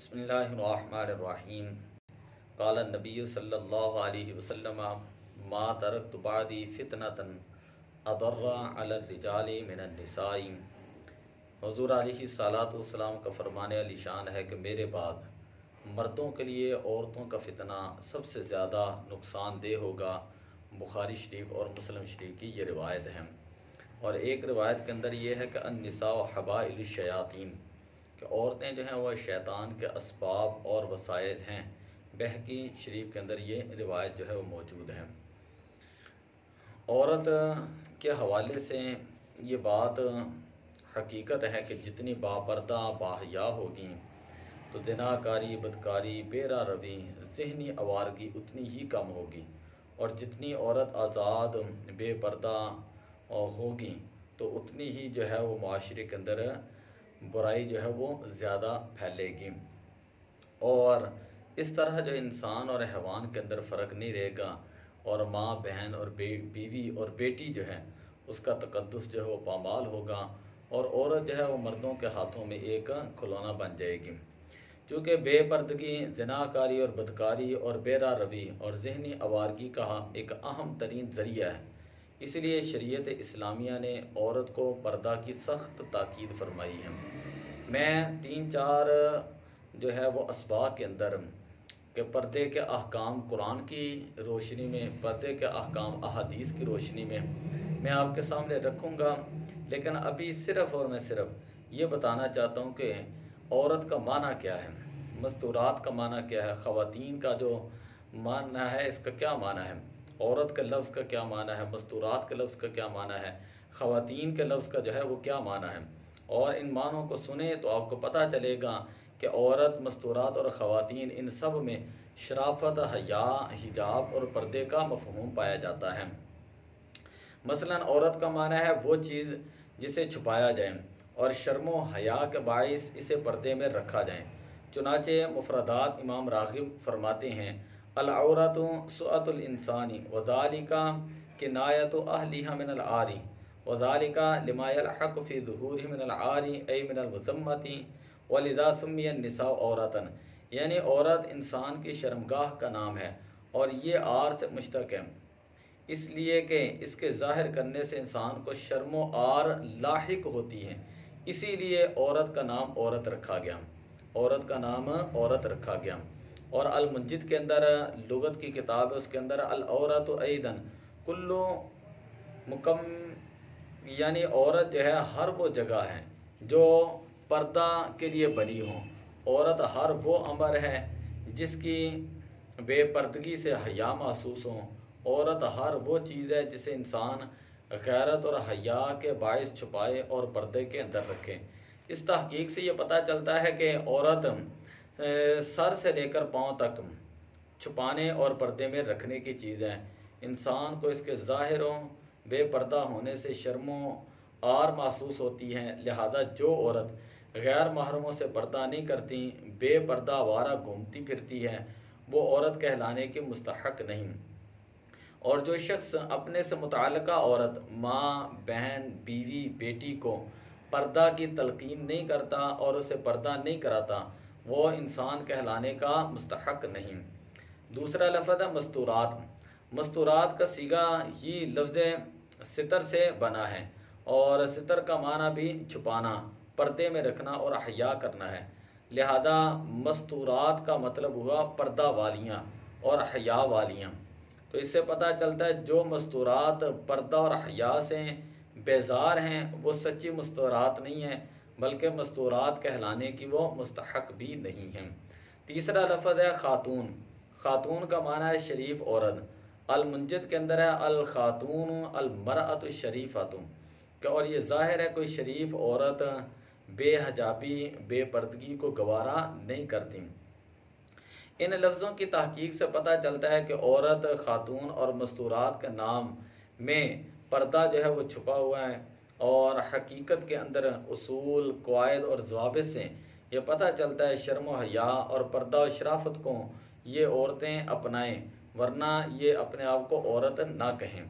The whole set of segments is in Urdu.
بسم اللہ الرحمن الرحیم قال النبی صلی اللہ علیہ وسلم ما ترکت بعدی فتنة اضر علی الرجال من النساء۔ حضور علیہ الصلاۃ والسلام کا فرمان علی شان ہے کہ میرے بعد مردوں کے لیے عورتوں کا فتنہ سب سے زیادہ نقصان دہ ہوگا۔ بخاری شریف اور مسلم شریف کی یہ روایت ہے، اور ایک روایت کے اندر یہ ہے کہ النساء حبائل الشیاطین، کہ عورتیں جو ہیں وہ شیطان کے اسباب اور وسائل ہیں۔ بہقی شریف کے اندر یہ روایت جو ہے وہ موجود ہے۔ عورت کے حوالے سے یہ بات حقیقت ہے کہ جتنی باپردہ باحیا ہوگی تو زناکاری، بدکاری، بے راہ روی، ذہنی آوارگی اتنی ہی کم ہوگی، اور جتنی عورت آزاد بے پردہ ہوگی تو اتنی ہی جو ہے وہ معاشرے کے اندر برائی جو ہے وہ زیادہ پھیلے گی، اور اس طرح جو انسان اور حیوان کے اندر فرق نہیں رہے گا، اور ماں، بہن اور بیوی اور بیٹی جو ہے اس کا تقدس جو ہے وہ پامال ہوگا، اور عورت جو ہے وہ مردوں کے ہاتھوں میں ایک کھلونا بن جائے گی۔ چونکہ بے پردگی، زناکاری اور بدکاری اور بے راہ روی اور ذہنی آوارگی کا ایک اہم ترین ذریعہ ہے، اس لیے شریعت اسلامیہ نے عورت کو پردہ کی سخت تاکید فرمائی ہے۔ میں 3-4 جو ہے وہ اسباق کے اندر کہ پردے کے احکام قرآن کی روشنی میں، پردے کے احکام احادیث کی روشنی میں آپ کے سامنے رکھوں گا، لیکن ابھی صرف اور میں صرف یہ بتانا چاہتا ہوں کہ عورت کا معنی کیا ہے، مستورات کا معنی کیا ہے، خواتین کا جو معنی ہے اس کا کیا معنی ہے، عورت کے لفظ کا کیا معنی ہے، مستورات کے لفظ کا کیا معنی ہے، خواتین کے لفظ کا جو ہے وہ کیا معنی ہے، اور ان معنوں کو سنیں تو آپ کو پتہ چلے گا کہ عورت، مستورات اور خواتین ان سب میں شرافت، حیا، حجاب اور پردے کا مفہوم پایا جاتا ہے۔ مثلا عورت کا معنی ہے وہ چیز جسے چھپایا جائے اور شرم و حیا کے باعث اسے پردے میں رکھا جائے۔ چنانچہ مفردات امام راغب فرماتے ہیں العورۃ سؤۃ الانسان وذالک کنایۃ اہلھا من العار وذالک لما یلحق فی ظہورہ من العار ای من المذمۃ ولذا سمی النساء عورۃ، یعنی عورت انسان کی شرمگاہ کا نام ہے، اور یہ عار سے مشتق ہے اس لیے کہ اس کے ظاہر کرنے سے انسان کو شرم و عار لاحق ہوتی ہے، اسی لیے عورت کا نام عورت رکھا گیا، عورت کا نام عورت رکھا گیا۔ اور المنجد کے اندر لغت کی کتاب ہے، اس کے اندر العورت ایضا کل یعنی عورت جو ہے ہر وہ جگہ ہے جو پردہ کے لیے بنی ہوں، عورت ہر وہ امر ہے جس کی بے پردگی سے حیا محسوس ہوں، عورت ہر وہ چیز ہے جسے انسان غیرت اور حیا کے باعث چھپائے اور پردے کے اندر رکھے۔ اس تحقیق سے یہ پتہ چلتا ہے کہ عورت سر سے لے کر پاؤں تک چھپانے اور پردے میں رکھنے کی چیز ہے۔ انسان کو اس کے ظاہروں بے پردہ ہونے سے شرم و عار محسوس ہوتی ہے، لہذا جو عورت غیر محرموں سے پردہ نہیں کرتی، بے پردہ آوارہ گھومتی پھرتی ہے، وہ عورت کہلانے کی مستحق نہیں۔ اور جو شخص اپنے سے متعلقہ عورت، ماں، بہن، بیوی، بیٹی کو پردہ کی تلقین نہیں کرتا اور اسے پردہ نہیں کراتا، وہ انسان کہلانے کا مستحق نہیں۔ دوسرا لفظ ہے مستورات۔ مستورات کا صیغہ ہی لفظ ستر سے بنا ہے، اور ستر کا معنی بھی چھپانا، پردے میں رکھنا اور حیا کرنا ہے، لہذا مستورات کا مطلب ہوا پردہ والیاں اور حیا والیاں۔ تو اس سے پتہ چلتا ہے جو مستورات پردہ اور حیا سے بیزار ہیں وہ سچی مستورات نہیں ہیں، بلکہ مستورات کہلانے کی وہ مستحق بھی نہیں ہیں۔ تیسرا لفظ ہے خاتون۔ خاتون کا معنی ہے شریف عورت۔ المنجد کے اندر ہے الخاتون المرأۃ الشریفۃ، کہ اور یہ ظاہر ہے کوئی شریف عورت بے حجابی، بے پردگی کو گوارا نہیں کرتی۔ ان لفظوں کی تحقیق سے پتہ چلتا ہے کہ عورت، خاتون اور مستورات کے نام میں پردہ جو ہے وہ چھپا ہوا ہے، اور حقیقت کے اندر اصول، قواعد اور ضوابط سے یہ پتہ چلتا ہے شرم و حیا اور پردہ و شرافت کو یہ عورتیں اپنائیں، ورنہ یہ اپنے آپ کو عورت نہ کہیں۔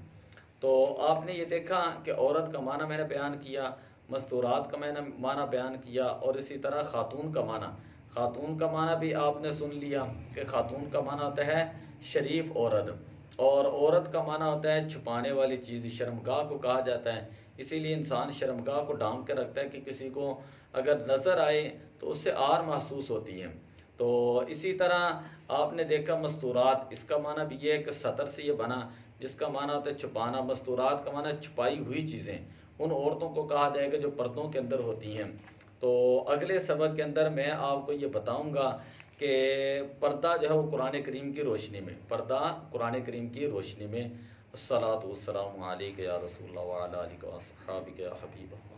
تو آپ نے یہ دیکھا کہ عورت کا معنی میں نے بیان کیا، مستورات کا میں نے معنی بیان کیا، اور اسی طرح خاتون کا معنی۔ خاتون کا معنی بھی آپ نے سن لیا کہ خاتون کا معنی ہوتا ہے شریف عورت، اور عورت کا معنی ہوتا ہے چھپانے والی چیز، شرمگاہ کو کہا جاتا ہے۔ اسی لیے انسان شرمگاہ کو ڈھانپ کے رکھتا ہے کہ کسی کو اگر نظر آئے تو اس سے آر محسوس ہوتی ہے۔ تو اسی طرح آپ نے دیکھا مستورات، اس کا معنی بھی یہ ہے کہ سطر سے یہ بنا، جس کا معنی ہوتا ہے چھپانا۔ مستورات کا معنی چھپائی ہوئی چیزیں، ان عورتوں کو کہا جائے گا جو پردوں کے اندر ہوتی ہیں۔ تو اگلے سبق کے اندر میں آپ کو یہ بتاؤں گا کہ پردہ جو ہے وہ قرآن کریم کی روشنی میں، پردہ قرآن کریم کی روشنی میں۔ الصلاۃ والسلام علیک یا رسول اللہ وعلی آلک و اصحابک یا حبیب اللہ۔